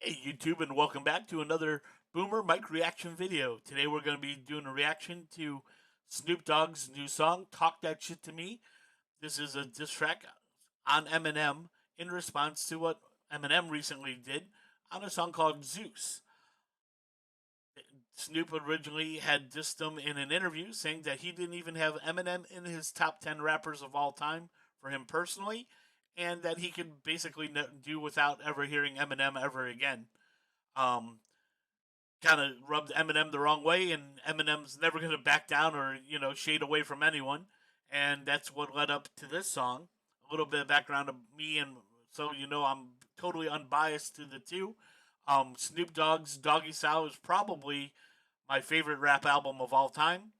Hey YouTube, and welcome back to another Boomer Mike reaction video. Today we're going to be doing a reaction to Snoop Dogg's new song, Talk That Shit to Me. This is a diss track on Eminem in response to what Eminem recently did on a song called Zeus. Snoop originally had dissed him in an interview, saying that he didn't even have Eminem in his top 10 rappers of all time for him personally, and that he could basically do without ever hearing Eminem ever again. Um, Kind of rubbed Eminem the wrong way, and Eminem's never going to back down or shade away from anyone, and that's what led up to this song. A little bit of background of me, and so I'm totally unbiased to the two. Snoop Dogg's Doggy Style is probably my favorite rap album of all time.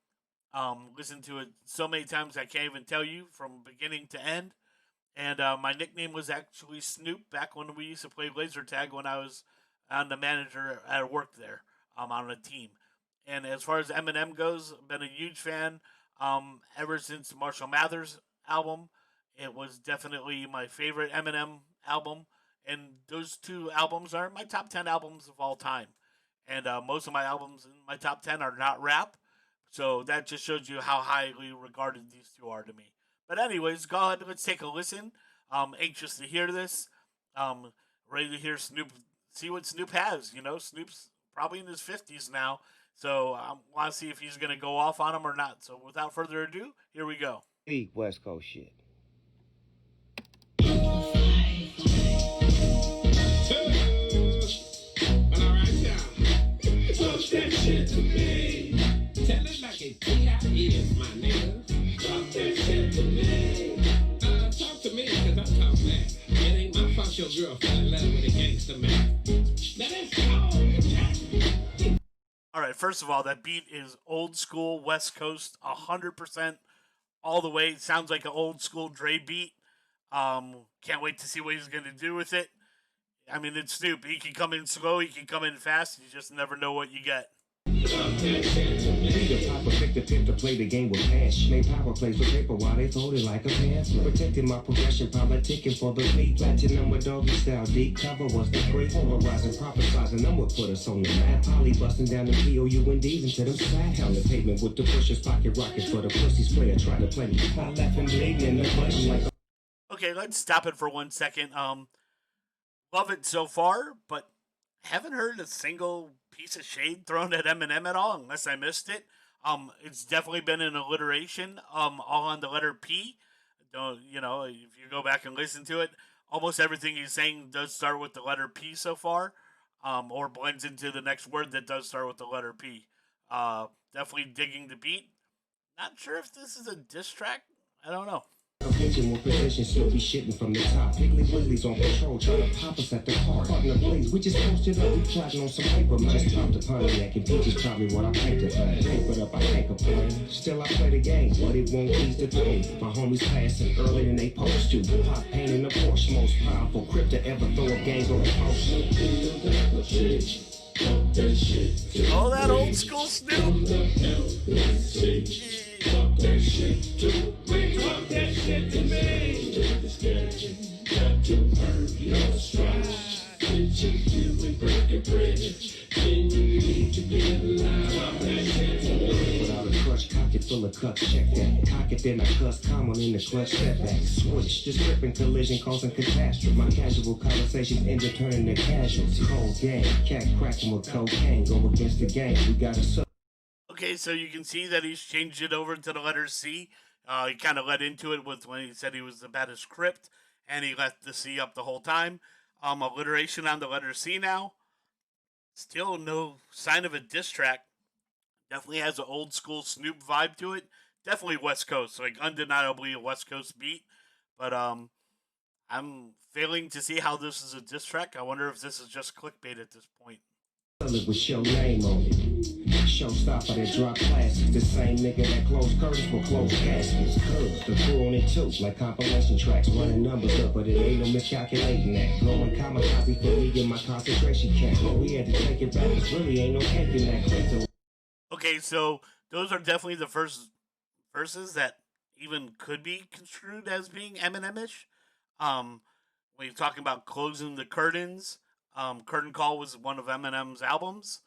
Listened to it so many times I can't even tell you from beginning to end. And my nickname was actually Snoop back when we used to play laser tag when I was on the manager at work there on a team. And as far as Eminem goes, been a huge fan ever since Marshall Mathers album. It was definitely my favorite Eminem album, and those two albums are my top 10 albums of all time. And most of my albums in my top 10 are not rap, so that just shows you how highly regarded these two are to me. But anyways, go ahead. Let's take a listen. Anxious to hear this. Um, Ready to hear Snoop. See what Snoop has. Snoop's probably in his 50s now, so I want to see if he's going to go off on him or not. So without further ado, here we go. Big West Coast shit. Talk that shit to me. Tell it like it is, my nigga. Talk that shit to me. Talk to me, cause I talk back. It ain't my fault your girl fell in love with a gangster man. Now that's all. All right, first of all, that beat is old school West Coast, 100% all the way. Sounds like an old school Dre beat. Can't wait to see what he's going to do with it. I mean, it's Snoop. He can come in slow, he can come in fast. You just never know what you get. Peter Piper picked the pip to play the game with cash. Made power plays with paper while they folded like a pass. Protecting my progression, politicking for the fleet. Platinum with Doggy Style. Deep cover was the great polarizing, prophesizing. I'm what put us on the map. Polly busting down the POUNDs into them slack. On the pavement with the pushers, pocket rockets for the pussies. Player trying to play me. I left him bleeding in the butt. I'm like, Okay, let's stop it for 1 second. Love it so far, but haven't heard a single piece of shade thrown at Eminem at all, unless I missed it. It's definitely been an alliteration. All on the letter P. Don't if you go back and listen to it, almost everything he's saying does start with the letter P so far, or blends into the next word that does start with the letter P. Definitely digging the beat. Not sure if this is a diss track. I don't know. I'm pitching more position, still be shitting from the top. Piggly Wiggly's on patrol, trying to pop us at the car. Caught in the blaze, we just posted up, we plotting on some paper. Just popped a Pontiac and Peaches taught me what I painted. Papered up, I can't complain. Still I play the game, but it won't ease the pain. My homies passing earlier than they supposed to. Pop pain in the Porsche, most powerful crip to ever throw a gang on the post. Oh, that old school Snoop. Talk that shit to me. Talk that shit to me. Got to earn your stride. Did you do and break a bridge? Then you need to be alive. Talk that shit to me. Without a crutch, cock it full of cuts, check that. Cock it, then I cuss, common in the clutch, setback. Switch, just ripping collision, causing catastrophe. My casual conversations end up turning to casualty. Cold game, cat cracking with cocaine. Go against the game, we gotta suck. Okay, so you can see that he's changed it over to the letter C. He kind of led into it with when he said he was the baddest crypt, and he left the C up the whole time. Alliteration on the letter C now. Still no sign of a diss track. Definitely has an old school Snoop vibe to it. Definitely West Coast, like undeniably a West Coast beat. But I'm failing to see how this is a diss track. I wonder if this is just clickbait at this point. With your name on it. Showstopper that drop classics. The same nigga that closed curtains for closed caskets. Curves, the crew on it too, like compilation tracks. Running numbers up, but it ain't no miscalculating that. Blowing kamikaze for me in my concentration camp. But we had to take it back, cause really ain't no cake in that crypto. Okay, so those are definitely the first verses that even could be construed as being Eminem-ish. When you're talking about closing the curtains, Curtain Call was one of Eminem's albums,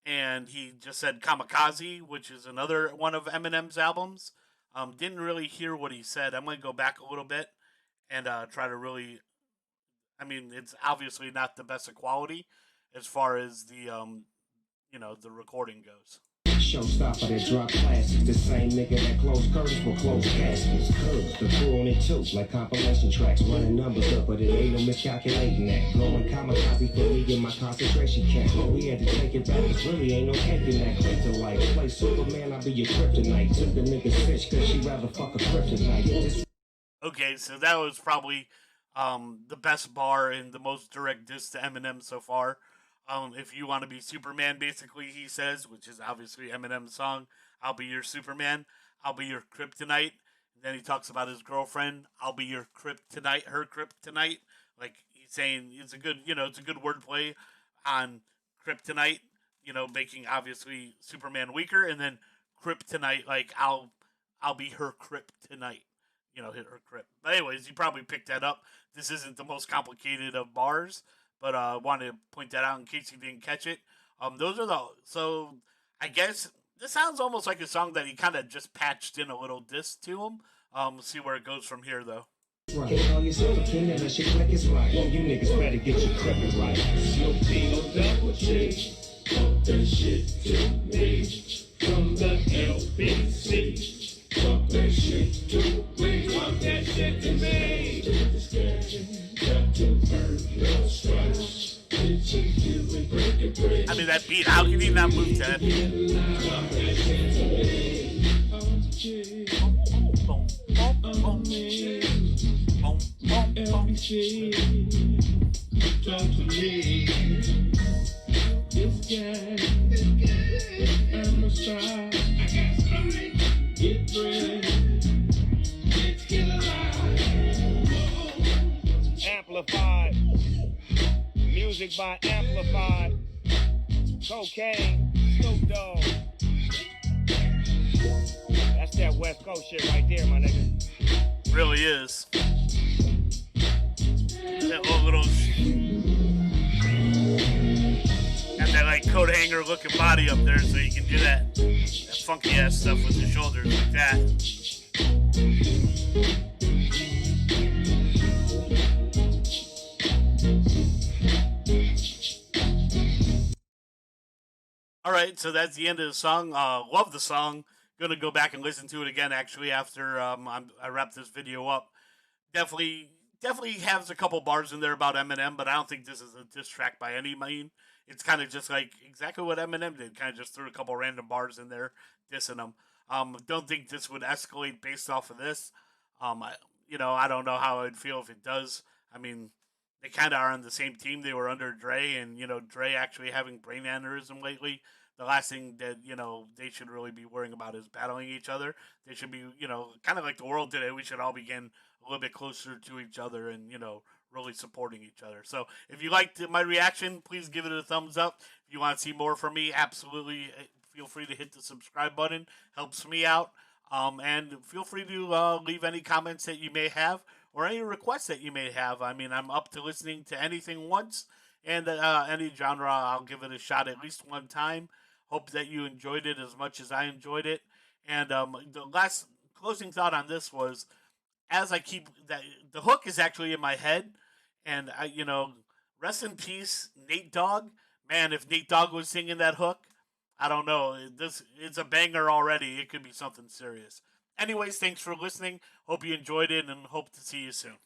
and he just said Kamikaze, which is another one of Eminem's albums. Didn't really hear what he said. I'm going to go back a little bit and try to really. I mean, it's obviously not the best of quality as far as the recording goes. Showstopper that drop classics. The same nigga that closed curtains for closed caskets. Curves, the crew on it too, like compilation tracks. Running numbers up, but it ain't no miscalculating that. Blowing kamikaze for me in my concentration camp. But we had to take it back, cause really ain't no cake in that kryptonite. Play Superman, I'll be your kryptonite. Took the nigga bitch, cause she rather fuck a kryptonite. This Okay, so that was probably the best bar and the most direct diss to Eminem so far. If you want to be Superman, basically, he says, which is obviously Eminem's song, I'll be your Superman, I'll be your kryptonite. And then he talks about his girlfriend, I'll be your kryptonite, her kryptonite. Like he's saying it's a good wordplay on kryptonite, making obviously Superman weaker, and then kryptonite, like I'll be her kryptonite, hit her crypt. But anyways, you probably picked that up. This isn't the most complicated of bars, but I wanted to point that out in case you didn't catch it. Those are so I guess this sounds almost like a song that he kind of just patched in a little diss to him. See where it goes from here though. right. Can't call yourself a king unless your click is right. You niggas better get your crippin' right. Snoop Dogg double G. Talk that shit to me. From the LBC. Talk that shit to me. Talk that shit to me. Got to earn your stripes. I mean that beat. How can you not move to that beat? Talk that shit to me. Boom, boom, boom, boom, boom, boom. LBC. Talk to me. This guy. I'm a star. I got something. Get bread. Let's get alive. Amplified. Music by Amplified. Kokane. Snoop Dogg. That's that West Coast shit right there, my nigga. Really is. That little got that like coat hanger looking body up there, so you can do that funky ass stuff with the shoulders like that. All right, so that's the end of the song. Love the song. Gonna go back and listen to it again actually after I wrap this video up. Definitely has a couple bars in there about Eminem, but I don't think this is a diss track by any mean. It's kind of just like exactly what Eminem did. Kind of just threw a couple random bars in there, dissing them. Don't think this would escalate based off of this. I don't know how I'd feel if it does. I mean, they kind of are on the same team. They were under Dre, and Dre actually having brain aneurysm lately. The last thing that they should really be worrying about is battling each other. They should be kind of like the world today. We should all be getting a little bit closer to each other and really supporting each other. So if you liked my reaction, please give it a thumbs up. If you want to see more from me, absolutely feel free to hit the subscribe button. Helps me out. And feel free to leave any comments that you may have or any requests that you may have. I mean, I'm up to listening to anything once, and any genre, I'll give it a shot at least one time. Hope that you enjoyed it as much as I enjoyed it. And the last closing thought on this was, as I keep that, the hook is actually in my head, and rest in peace, Nate Dogg. Man, if Nate Dogg was singing that hook, I don't know. It's a banger already. It could be something serious. Anyways, thanks for listening. Hope you enjoyed it, and hope to see you soon.